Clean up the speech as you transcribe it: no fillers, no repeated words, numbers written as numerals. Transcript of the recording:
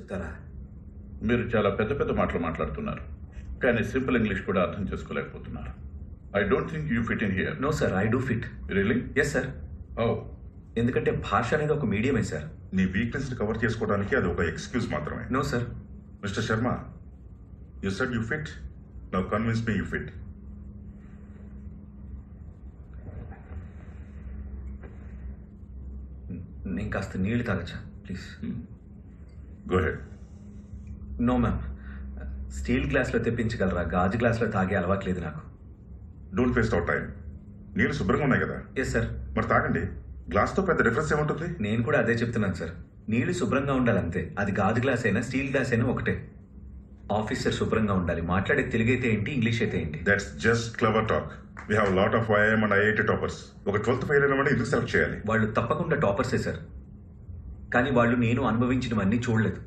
చెప్తారా? మీరు చాలా పెద్ద పెద్ద మాటలు మాట్లాడుతున్నారు, కానీ సింపుల్ ఇంగ్లీష్ కూడా అర్థం చేసుకోలేకపోతున్నారు. I don't think you fit in here. No sir, I do fit. Really? Yes sir. Oh, ఎందుకంటే భాష అనేది ఒక మీడియమే సార్. నీ వీక్నెస్ కవర్ చేసుకోవడానికి అది ఒక ఎక్స్క్యూజ్ మాత్రమే. No sir. Mister Sharma, you said you fit. Now convince me you fit. నేను కాస్త నీళ్లు తాగచ్చా please? Go ahead. No ma'am, steel గ్లాస్లో తెప్పించగలరా? గాజు గ్లాస్లో తాగే అలవాట్లేదు నాకు. Don't waste our time. నీళ్ళు శుభ్రంగా ఉన్నాయి కదా, ఎస్ సార్. మరి తాగండి. గ్లాస్తో పెద్ద డిఫరెన్స్ ఏముంటుంది? నేను కూడా అదే చెప్తున్నాను సార్. నీళ్లు శుభ్రంగా ఉండాలంతే. అది గాజు గ్లాస్ అయినా స్టీల్ గ్లాస్ అయినా ఒకటే. ఆఫీసర్ శుభ్రంగా ఉండాలి. మాట్లాడే తెలుగు అయితే ఏంటి, ఇంగ్లీష్ అయితే ఏంటి? That's just clever talk. We have lot of IM and IIT toppers. ఒక 12th ఫెయిల్ అయిన వాడిని ఎందుకు సెలెక్ట్ చేయాలి? వాళ్ళు తప్పకుండా టాపర్సే సార్, కానీ వాళ్ళు నేను అనుభవించినవన్నీ చూడలేదు.